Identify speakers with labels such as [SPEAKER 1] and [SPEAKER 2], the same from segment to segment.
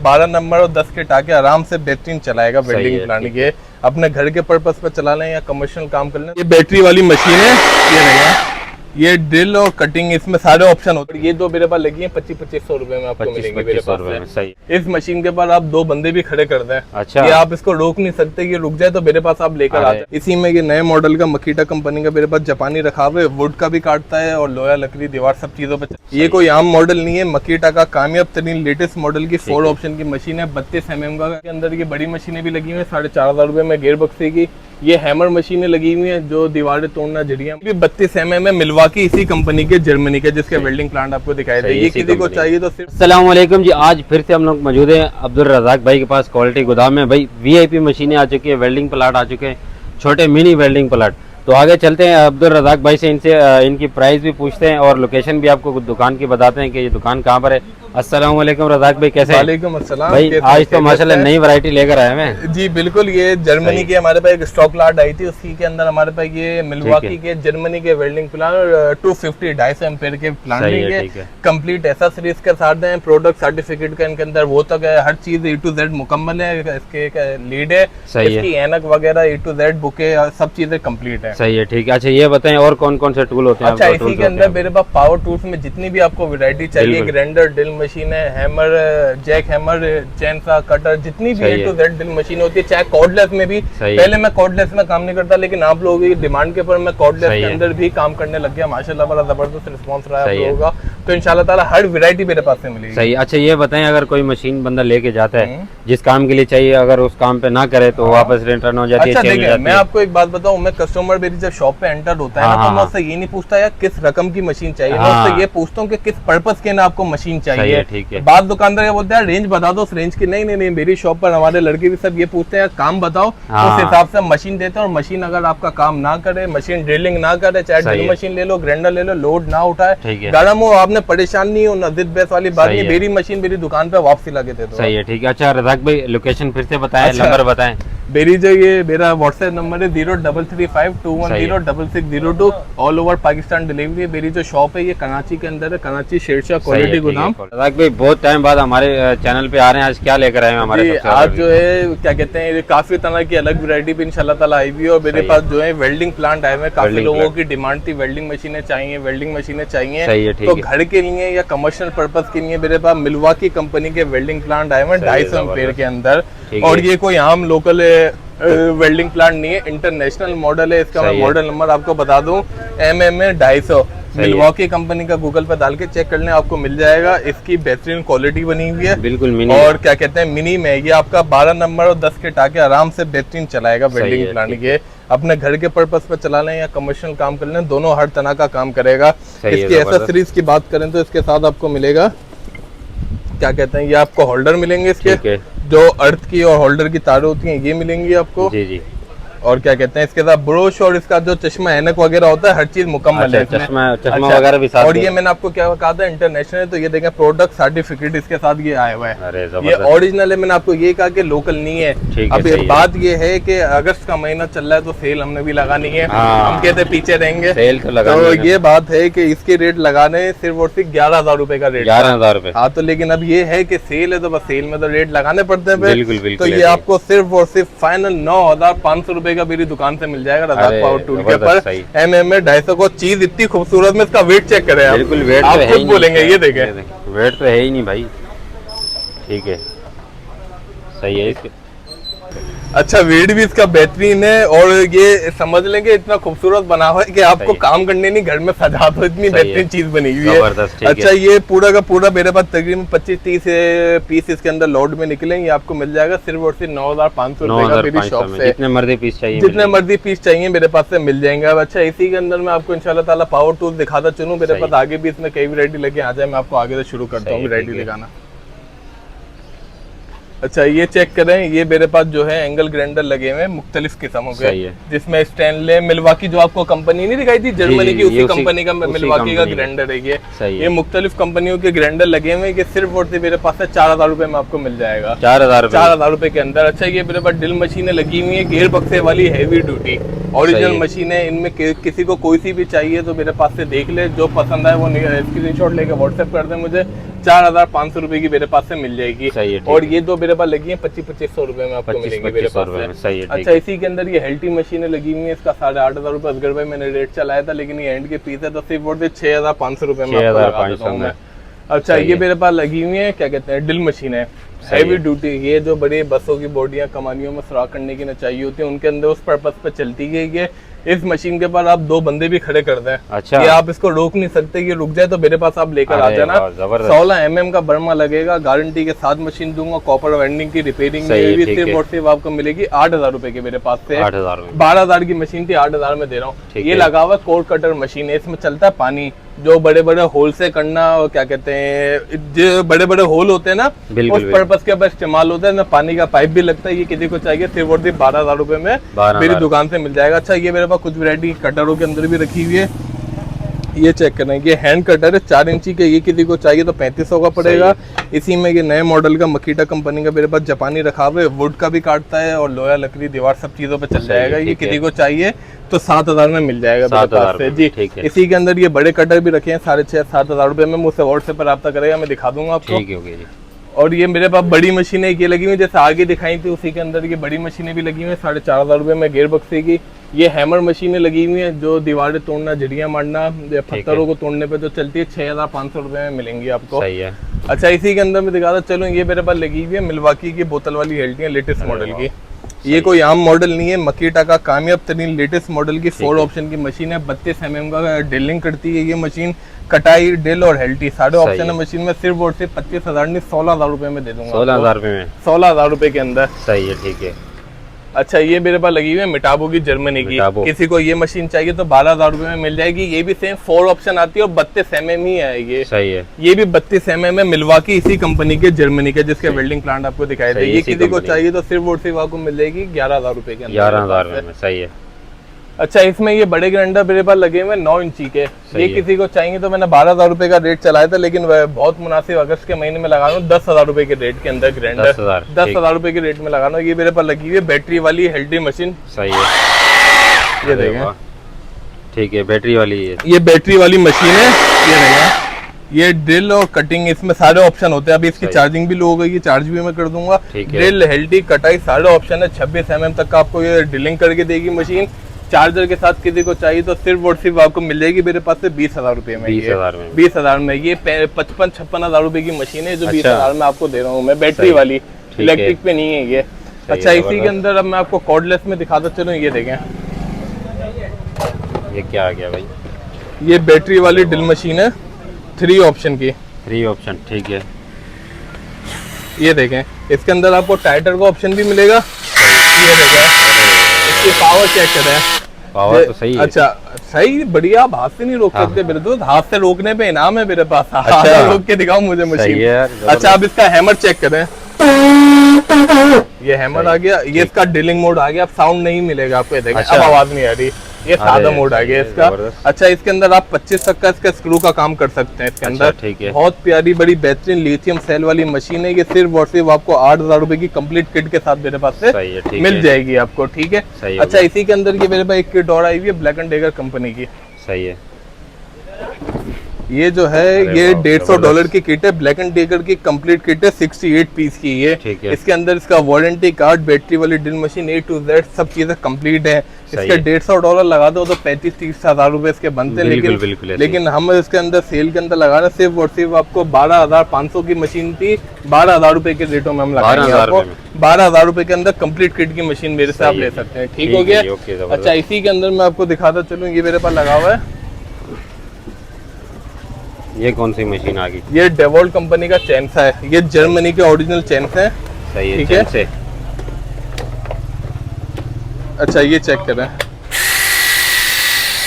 [SPEAKER 1] 12 number और 10 के टाके आराम से बेहतरीन चलाएगा वेल्डिंग प्लांट। ये अपने घर के पर्पस पे चला लें या कमर्शियल काम कर लें। ये बैटरी वाली मशीन है, ये रहेगा, ये ड्रिल और कटिंग, इसमें सारे ऑप्शन होते हैं। ये दो मेरे पास लगी हैं 2500 रुपए में आपको मिलेंगे मेरे पास।
[SPEAKER 2] सही।
[SPEAKER 1] इस मशीन के पास आप 2 बंदे भी खड़े कर दें,
[SPEAKER 2] अच्छा,
[SPEAKER 1] ये आप इसको रोक नहीं सकते, ये रुक जाए तो मेरे पास आप लेकर आते हैं। इसी में ये नए मॉडल का मकीटा कंपनी का मेरे पास जापानी रखा हुआ है, वुड का भी काटता है और लोहा लकड़ी दीवार सब चीजों पे। ये कोई आम मॉडल नहीं है, मकीटा का कामयाब तरीन लेटेस्ट मॉडल की 4 ऑप्शन की मशीन है। 32 mm का के अंदर ये बड़ी मशीनें भी लगी हुई है 4500 रुपए में गेयर बक्से की। ये हैमर मशीनें लगी हुई हैं जो दीवारें तोड़ना जड़ियां। 32 mm है, मिलवाकी इसी कंपनी के, जर्मनी के, जिसके वेल्डिंग प्लांट आपको दिखाई दे। ये किसी को चाहिए तो सिर्फ।
[SPEAKER 2] अस्सलाम वालेकुम जी, आज फिर से हम लोग मौजूद हैं अब्दुल रज़ाक भाई के पास। क्वालिटी गोदाम में भाई VIP मशीनें आ चुकी है, वेल्डिंग प्लांट आ चुके हैं, छोटे मिनी वेल्डिंग प्लांट। तो आगे चलते हैं अब्दुल रज़ाक भाई से, इनसे इनकी प्राइस भी पूछते हैं और लोकेशन भी आपको दुकान की बताते हैं कि ये दुकान कहाँ पर है। अस्सलाम वालेकुम रज़ाक भाई, कैसे हैं?
[SPEAKER 1] वालेकुम अस्सलाम
[SPEAKER 2] भाई। आज तो माशाल्लाह नई वैरायटी लेकर आए हैं।
[SPEAKER 1] जी बिल्कुल, ये जर्मनी की हमारे पास एक स्टॉक लॉट आई थी, उसी के अंदर हमारे पास ये मिलवाकी के जर्मनी के वेल्डिंग प्लांट 250 250 एम्पेयर के प्लांट है। कंप्लीट एक्सेसरीज के साथ हैं, प्रोडक्ट सर्टिफिकेट का इनके अंदर वो तक है, हर चीज A to Z मुकम्मल है। इसके लीड है, इसकी ऐनक वगैरह A to Z बुके सब चीजें कंप्लीट है।
[SPEAKER 2] सही है, ठीक है। अच्छा ये बताएं और कौन कौन से टूल होते हैं?
[SPEAKER 1] अच्छा, इसी के अंदर मेरे पास पावर टूल्स में जितनी भी आपको वैरायटी चाहिए, ग्राइंडर, ड्रिल मशीन है, hammer, jack hammer, chainsaw, cutter, जितनी भी A to Z drill machine होती है, चाहे कॉर्डलेस में भी। पहले मैं कॉर्डलेस में काम नहीं करता, लेकिन आप लोगों की डिमांड के ऊपर मैं कॉर्डलेस के अंदर भी काम करने लग गया। माशाल्लाह बड़ा जबरदस्त रिस्पांस रहा है आप लोगों का, तो इंशाल्लाह ताला हर वैरायटी मेरे पास से मिलेगी।
[SPEAKER 2] सही। अच्छा ये बताएं, अगर कोई मशीन बंदा लेके जाता है जिस काम के लिए चाहिए, अगर उस काम पे ना करे तो वापस रिटर्न हो जाती है?
[SPEAKER 1] अच्छा देखिए, मैं आपको एक बात बताऊं, मैं कस्टमर मेरी जब शॉप पे एंटर होता है ना, तो मैं उससे ये नहीं पूछता यार किस रकम की मशीन चाहिए, मैं उससे ये पूछता हूँ कि किस पर्पस के ना आपको मशीन चाहिए। बात दुकानदार ये बोलते हैं रेंज बता दो, उस रेंज की नहीं, मेरी शॉप पर हमारे लड़के भी सब ये पूछते हैं काम बताओ, उस हिसाब से मशीन देते हैं। और मशीन अगर आपका काम ना करे, मशीन ड्रिलिंग ना करे, चाहे ड्रिल मशीन ले लो, ग्राइंडर ले लो, लोड ना उठाए, गर्म हो, आपने परेशान नहीं हो, नजदीक बेस वाली बात नहीं, मेरी मशीन मेरी दुकान पे वापसी लगा दे दो।
[SPEAKER 2] सही है, ठीक है। अच्छा रज़ाक भाई, लोकेशन फिर से बताएं, नंबर बताएं।
[SPEAKER 1] मेरी जो ये मेरा व्हाट्सएप नंबर है 033521060602, ऑल ओवर पाकिस्तान डिलीवरी है। मेरी जो शॉप है ये कराची के अंदर है, कराची शेरशाह क्वालिटी गोदाम।
[SPEAKER 2] रज़ाक भाई बहुत टाइम बाद हमारे चैनल पे आ रहे हैं, आज क्या लेकर आए हैं हमारे?
[SPEAKER 1] आज जो है क्या कहते हैं, काफी तरह की अलग वैरायटी भी इंशाल्लाह ताला आई हुई है। और मेरे पास जो है वेल्डिंग प्लांट आए हुए, काफी लोगों की डिमांड थी, वेल्डिंग मशीनें चाहिए, वेल्डिंग मशीनें चाहिए, तो घर के लिए या कमर्शियल पर्पज के लिए मेरे पास मिलवाकी कंपनी के वेल्डिंग प्लांट आए हुए 250 एम्पेयर के अंदर। और ये कोई आम लोकल वेल्डिंग प्लांट नहीं है, इंटरनेशनल मॉडल है। इसका मैं मॉडल नंबर आपको बता दूं, MMA 250, मिलवाकी कंपनी का गूगल पे डाल के चेक कर लें, आपको मिल जाएगा। इसकी बेहतरीन क्वालिटी बनी हुई है,
[SPEAKER 2] बिल्कुल मिनी।
[SPEAKER 1] और क्या कहते हैं मिनी में ये आपका 12 नंबर और 10 के टाके आराम से बेहतरीन चलाएगा वेल्डिंग प्लांट। ये अपने घर के पर्पस पे चला लें या कमर्शियल काम कर लें, दोनों हर तरह का काम करेगा। इसकी एक्सेसरीज की बात करें तो इसके साथ आपको मिलेगा, क्या कहते हैं, ये आपको होल्डर मिलेंगे, इसके जो अर्थ की और होल्डर की तारें होती हैं ये मिलेंगी आपको। जी। और क्या कहते हैं, इसके साथ ब्रश और इसका जो चश्मा ऐनक वगैरह होता है, हर चीज मुकम्मल है।
[SPEAKER 2] चश्मा वगैरह भी साथ।
[SPEAKER 1] और ये मैंने आपको क्या कहा था, इंटरनेशनल है, तो ये देखें प्रोडक्ट सर्टिफिकेट इसके साथ ये आया हुआ है, ये ओरिजिनल है। मैंने आपको ये कहा कि लोकल नहीं है। अब बात ये है कि अगस्त का महीना चल रहा है, तो सेल हमने भी लगानी है। हम कहते पीछे रहेंगे, तो ये बात है कि इसके रेट लगाने सिर्फ और सिर्फ 11,000 रुपए का रेट,
[SPEAKER 2] 11,000 रुपए।
[SPEAKER 1] हाँ, तो लेकिन अब ये है कि सेल है, तो बस सेल में तो रेट लगाने पड़ते हैं।
[SPEAKER 2] बिल्कुल।
[SPEAKER 1] तो ये आपको सिर्फ और सिर्फ फाइनल 9,500 रुपए का मेरी दुकान से मिल जाएगा रज़ाक पावर टूल के पर। MMA 250 को चीज इतनी खूबसूरत में, इसका वेट चेक करें आप,
[SPEAKER 2] बिल्कुल वेट
[SPEAKER 1] आप खुद बोलेंगे, ये देखें
[SPEAKER 2] वेट तो है ही नहीं भाई। ठीक है, सही है इसके।
[SPEAKER 1] अच्छा, वेट भी इसका बेहतरीन है, और ये समझ लेंगे इतना खूबसूरत बना हुआ है कि आपको काम करने नहीं, घर में सजा दो, इतनी बेहतरीन चीज बनी हुई है। अच्छा, ये पूरा का पूरा मेरे पास तकरीबन 25-30 पीस इसके अंदर लोड में निकले, ये आपको मिल जाएगा सिर्फ और सिर्फ 9,500 रुपए का मेरी शॉप से।
[SPEAKER 2] जितने मर्जी पीस
[SPEAKER 1] चाहिए मेरे पास से मिल जाएंगे। अब अच्छा, इसी के अंदर मैं आपको इंशाल्लाह ताला पावर टूल दिखाता चलूं, मेरे पास आगे भी इसमें कई वैरायटी लेके आ जाए, मैं आपको आगे से शुरू करता हूँ वैरायटी दिखाना। अच्छा, ये चेक करें, ये मेरे पास जो है एंगल ग्राइंडर लगे हुए हैं मुख्तलिफ किस्मों के, जिसमें स्टैनले, मिलवाकी जो आपको कंपनी नहीं दिखाई थी जर्मनी की, उसी कंपनी का मिलवाकी का ग्राइंडर है। ये मुख्तलिफ कंपनियों के ग्राइंडर लगे हुए हैं, ये सिर्फ और सिर्फ मेरे पास से 4,000 रुपए में आपको मिल जाएगा, 4,000 रुपए के अंदर। अच्छा, ये मेरे पास ड्रिल मशीनें लगी हुई है, गेयर बक्से वाली हैवी ड्यूटी ओरिजिनल मशीन है। इनमें किसी को कोई सी भी चाहिए तो मेरे पास से देख ले, जो पसंद आए वो स्क्रीनशॉट लेके व्हाट्सएप कर दे मुझे, 4,500 रुपए की मेरे पास से मिल जाएगी।
[SPEAKER 2] सही है,
[SPEAKER 1] और ये दो मेरे पास लगी है 2500 रुपए में आपको मिलेंगी मेरे पास से।
[SPEAKER 2] सही है,
[SPEAKER 1] अच्छा, इसी के अंदर ये हेल्टी मशीनें लगी हुई है, इसका 8,500 रुपए असगर भाई मैंने रेट चलाया था, लेकिन ये एंड के पीस है तो सिर्फ वो 6,500 रुपए में आपको लगा देता हूं मैं। अच्छा, ये मेरे पास लगी हुई है क्या कहते हैं ड्रिल मशीन है, हैवी ड्यूटी। ये जो बड़ी बसों की बॉडियां कमानियों में सुराख करने की न चाहिए होती है, उनके अंदर उस पर्पस पे चलती है। इस मशीन के पास आप 2 बंदे भी खड़े कर दें,
[SPEAKER 2] अच्छा,
[SPEAKER 1] ये आप इसको रोक नहीं सकते, ये रुक जाए तो मेरे पास आप लेकर आ जाना। 16 mm का बर्मा लगेगा, गारंटी के साथ मशीन दूंगा, कॉपर वेंडिंग की रिपेयरिंग भी सिर्फ और सिर्फ आपको मिलेगी 8,000 रुपए के मेरे पास से। 12,000 की मशीन थी, 8,000 में दे रहा हूँ। ये लगा हुआ कोर कटर मशीन है, इसमें चलता है पानी, जो बड़े बड़े होल से करना, और क्या कहते हैं जो बड़े बड़े होल होते हैं ना, उस पर्पस के ऊपर इस्तेमाल होता है ना। पानी का पाइप भी लगता है, ये किसी को चाहिए सिर्फ और सिर्फ 12,000 रुपए में मेरी दुकान से मिल जाएगा। अच्छा, ये मेरे पास कुछ वैरायटी कटरों के अंदर भी रखी हुई है, ये चेक करें, ये हैंड कटर है 4 इंची के, ये किसी को चाहिए तो 3500 का पड़ेगा। इसी में ये नए मॉडल का मकीटा कंपनी का मेरे पास जापानी रखा हुआ है, वुड का भी काटता है और लोहा लकड़ी दीवार सब चीजों पे चल जाएगा। ये किसी को चाहिए तो 7,000 में मिल जाएगा मेरे पास से जी। इसी के अंदर ये बड़े कटर भी रखे हैं 6,500-7,000 रुपए में, मुझसे व्हाट्सएप पर रब्ता करेगा, मैं दिखा दूंगा आपको। और ये मेरे पास बड़ी मशीनें ये लगी हुई, जैसे आगे दिखाई थी उसी के अंदर ये बड़ी मशीनें भी लगी हुई हैं 4,500 रुपए में, गेयर बक्से की। ये हैमर मशीनें लगी हुई हैं, जो दीवारें तोड़ना, जड़ियां मारना, पत्थरों को तोड़ने पे जो चलती है, 6,500 रुपए में मिलेंगी आपको।
[SPEAKER 2] सही है।
[SPEAKER 1] अच्छा, इसी के अंदर मैं दिखाता चलो, ये मेरे पास लगी हुई है मिल्वाकी की बोतल वाली हेल्टी है, लेटेस्ट मॉडल की। ये कोई आम मॉडल नहीं है, मकीटा का कामयाब तरीन लेटेस्ट मॉडल की 4 ऑप्शन की मशीन है, 32 mm का ड्रिलिंग करती है ये मशीन, कटाई, ड्रिल और हेल्टी सारे ऑप्शन है मशीन में। सिर्फ और सिर्फ 25,000 नहीं 16,000 रुपए में दे दूंगा।
[SPEAKER 2] 16,000 रुपए में,
[SPEAKER 1] 16,000 रुपए के अंदर।
[SPEAKER 2] सही है, ठीक है।
[SPEAKER 1] अच्छा, ये मेरे पास लगी हुई है मिटाबो की, जर्मनी की। किसी को ये मशीन चाहिए तो 12,000 रुपए में मिल जाएगी। ये भी सेम 4 ऑप्शन आती है और 32 mm ही है ये।
[SPEAKER 2] सही है।
[SPEAKER 1] ये भी 32 mm है, मिल्वाकी इसी कंपनी के, जर्मनी के, जिसके वेल्डिंग प्लांट आपको दिखाई दे। ये किसी को चाहिए तो सिर्फ और सिर्फ आपको मिल जाएगी 11,000 रुपए के अंदर।
[SPEAKER 2] 11,000 में, सही है।
[SPEAKER 1] अच्छा, इसमें ये बड़े ग्राइंडर मेरे पास लगे हुए 9 इंची के, ये किसी को चाहिए तो मैंने 12,000 रुपए का रेट चलाया था, लेकिन वह बहुत मुनासिब अगस्त के महीने में लगा रहा हूँ 10,000 रुपए के रेट के अंदर ग्राइंडर, 10,000 रुपए के रेट में लगा रहा हूँ। ये मेरे पास लगी हुई है बैटरी वाली हेल्टी मशीन।
[SPEAKER 2] सही है,
[SPEAKER 1] ये देखें,
[SPEAKER 2] ठीक है, बैटरी वाली है,
[SPEAKER 1] ये बैटरी वाली मशीन है। ये देखें, ये ड्रिल और कटिंग, इसमें सारे ऑप्शन होते हैं। अभी इसकी चार्जिंग भी लो हो गई है, चार्ज भी मैं कर दूंगा। ड्रिल, हेल्टी, कटाई सारे ऑप्शन है। 26 mm तक का आपको ये ड्रिलिंग करके देगी मशीन। चार्जर के साथ किसी को चाहिए तो सिर्फ और सिर्फ आपको मिल जाएगी मेरे पास से 20,000 रुपए में। 20,000 में ये 55-56,000 रुपए की मशीन है, जो 20,000 में आपको दे रहा हूँ मैं, बैटरी वाली, इलेक्ट्रिक पे नहीं है ये। अच्छा, इसी के अंदर अब मैं आपको कॉर्डलेस में दिखाता चलूँ। ये देखें,
[SPEAKER 2] ये क्या आ गया भाई?
[SPEAKER 1] ये बैटरी वाली ड्रिल मशीन है 3 ऑप्शन की।
[SPEAKER 2] 3 ऑप्शन, ठीक है।
[SPEAKER 1] ये देखें, इसके अंदर आपको टाइटर का ऑप्शन भी मिलेगा। ये देखें, इसकी पावर चेक करें,
[SPEAKER 2] पावर तो सही है।
[SPEAKER 1] अच्छा, सही, बढ़िया। आप हाथ से नहीं रोक सकते मेरे दोस्त, हाथ से रोकने पे इनाम है मेरे पास।
[SPEAKER 2] अच्छा,
[SPEAKER 1] रोक के दिखाओ मुझे मशीन। अच्छा, अब इसका हैमर चेक करें, ये हैमर आ गया। ये इसका ड्रिलिंग मोड आ गया, अब साउंड नहीं मिलेगा आपको। ये देखें, अब आवाज नहीं आ रही, ये सादा मोड आ गया इसका। अच्छा, इसके अंदर आप 25 तक का इसका स्क्रू का काम कर सकते हैं इसके अंदर।
[SPEAKER 2] ठीक है।
[SPEAKER 1] बहुत प्यारी बड़ी बेहतरीन लिथियम सेल वाली मशीन है। ये सिर्फ और सिर्फ आपको 8,000 रुपए की कंप्लीट किट के साथ मेरे पास से मिल जाएगी आपको, ठीक है। अच्छा, इसी के अंदर ये मेरे पास एक किट और आई हुई है ब्लैक एंड डेगर कंपनी की।
[SPEAKER 2] सही है।
[SPEAKER 1] ये जो है ये $150 की किट है, ब्लैक एंड डेकर की कंप्लीट किट है, 68 पीस की ये। इसके अंदर इसका वारंटी कार्ड, बैटरी वाली drill machine A to Z सब चीजें कंप्लीट है। इसके $150 लगा दो तो 35-30 हज़ार रुपए इसके बनते हैं, लेकिन हम इसके अंदर सेल के अंदर लगा रहे सिर्फ और सिर्फ आपको 12,500 की मशीन थी, 12,000 रुपए के रेटों में हम लगाएंगे आपको। 12,000 रुपए के अंदर कंप्लीट किट की मशीन मेरे से आप ले सकते हैं, ठीक हो गया। अच्छा, इसी के अंदर मैं आपको दिखाता चलूँ, ये मेरे पास लगा हुआ है।
[SPEAKER 2] ये कौन सी मशीन आ गई?
[SPEAKER 1] ये डेवॉल्ट कंपनी का चैनसा है, ये जर्मनी के ओरिजिनल चैनसा है।
[SPEAKER 2] सही है, ठीक है। से
[SPEAKER 1] अच्छा, ये चेक करें,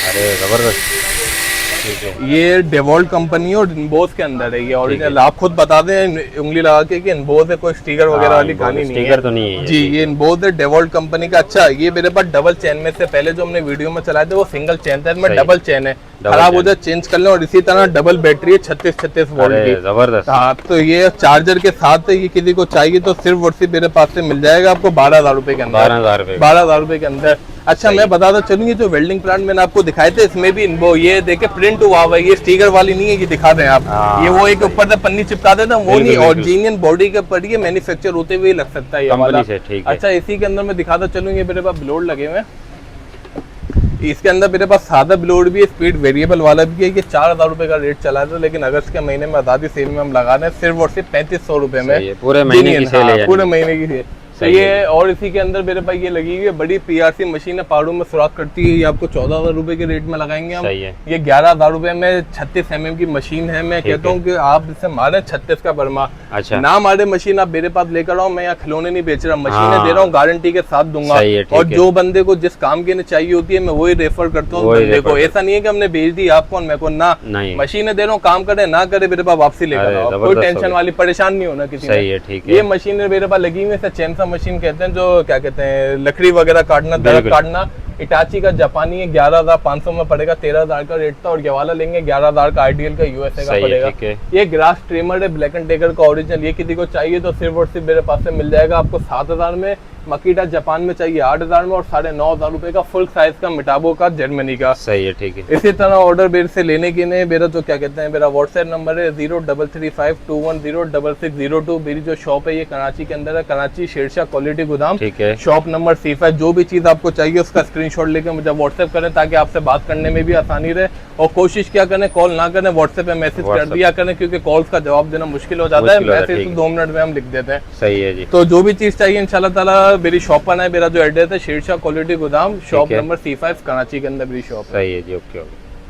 [SPEAKER 2] अरे जबरदस्त।
[SPEAKER 1] ये डेवॉल्ट कंपनी और इनबोस के अंदर है ये ओरिजिनल। आप खुद बता दें उंगली लगा के कि इनबोस है, कोई स्टिकर वगैरह वाली कहानी नहीं है।
[SPEAKER 2] तो नहीं है
[SPEAKER 1] जी, ये इनबोस है डेवॉल्ट कंपनी का। अच्छा, ये मेरे पास डबल चैन में से पहले जो हमने वीडियो में चलाए थे वो सिंगल चैन था, इसमें डबल चैन है, खराब हो जाए चेंज कर लें। और इसी तरह डबल बैटरी है 36 वोल्ट की,
[SPEAKER 2] जबरदस्त।
[SPEAKER 1] हाँ, तो ये चार्जर के साथ है। ये किसी को चाहिए तो सिर्फ और सिर्फ मेरे पास से मिल जाएगा आपको 12,000 रुपए के अंदर।
[SPEAKER 2] 12,000 रुपए,
[SPEAKER 1] 12,000 रुपए के अंदर। अच्छा मैं बताता चलूँ, ये जो वेल्डिंग प्लांट मैंने आपको दिखाए थे इसमें भी वो ये देखे प्रिंट हुआ हुआ है, ये स्टिकर वाली नहीं है, ये दिखा दें आप। ये वो एक ऊपर से पन्नी चिपका देते हैं वो नहीं, ऑरिजिनल बॉडी के ऊपर ये मैन्युफैक्चर होते हुए लग सकता है ये वाला। अच्छा इसी के अंदर मैं दिखाता चलूँ, ये मेरे पास ब्लोड लगे हुए हैं, इसके अंदर मेरे पास सादा ब्लोड भी है, स्पीड वेरिएबल वाला भी है। ये 4,000 रुपए का रेट चला था, लेकिन अगस्त के महीने में आजादी सेल में हम लगा रहे हैं सिर्फ और सिर्फ 3500 रुपए में,
[SPEAKER 2] पूरे महीने की सेल है,
[SPEAKER 1] पूरे महीने की सेल सही है। और इसी के अंदर मेरे पास ये लगी हुई है बड़ी पीआरसी मशीन है, पहाड़ों में सुराख करती है, ये आपको 14,000 रुपए के रेट में लगाएंगे हम। ये 11,000 रुपए में 36 mm की मशीन है। मैं कहता हूँ कि आप इसे मारे 36 का बर्मा,
[SPEAKER 2] अच्छा
[SPEAKER 1] ना मारे मशीन आप मेरे पास लेकर आओ, मैं यहाँ खिलौने नहीं बेच रहा, मशीनें दे रहा हूँ, गारंटी के साथ दूंगा। और जो बंदे को जिस काम के लिए चाहिए होती है मैं वही रेफर करता हूँ बंदे को। ऐसा नहीं है कि हमने भेज दी आपको मेरे को, ना मशीनें दे रहा हूँ, काम करे ना करे मेरे पास वापसी लेकर आओ, कोई टेंशन वाली परेशान नहीं होना किसी ने। ये मशीन मेरे पास लगी हुई है, चैनसा मशीन कहते हैं, जो क्या कहते हैं लकड़ी वगैरह काटना, दरख्त काटना। इटाची का जापानी है, 11,500 में पड़ेगा, 13,000 का रेट था, और ये वाला लेंगे 11,000 का, आइडियल का यूएसए का पड़ेगा। ये ग्रास ट्रिमर है, ब्लैक एंड टेकर का ओरिजिनल, ये किसी को चाहिए तो सिर्फ और सिर्फ मेरे पास से मिल जाएगा आपको 7,000 में। मकीटा जापान में चाहिए 8,000 में, और 9,500 रुपए का फुल साइज का मिटाबो का जर्मनी का।
[SPEAKER 2] सही है, ठीक है।
[SPEAKER 1] इसी तरह ऑर्डर मेरे से लेने के लिए मेरा जो क्या कहते हैं मेरा व्हाट्सएप नंबर है 0335210602। मेरी जो शॉप है ये कराची के अंदर है, कराची शेरशाह क्वालिटी गोदाम,
[SPEAKER 2] ठीक है,
[SPEAKER 1] शॉप नंबर C5। जो भी चीज आपको चाहिए उसका स्क्रीनशॉट लेकर मुझे व्हाट्सएप करें, ताकि आपसे बात करने में भी आसानी रहे। और कोशिश क्या करें, कॉल ना करें, व्हाट्सएप पे मैसेज कर दिया करें, क्योंकि कॉल्स का जवाब देना मुश्किल हो जाता है, मैसेज तो 2 मिनट में हम लिख देते हैं।
[SPEAKER 2] सही है जी।
[SPEAKER 1] तो जो भी चीज चाहिए इंशाल्लाह ताला मेरी शॉप पर आए। मेरा जो एड्रेस है शेरशाह क्वालिटी गोदाम, शॉप नंबर C5, कराची के अंदर मेरी शॉप है।
[SPEAKER 2] सही है जी, ओके ओके।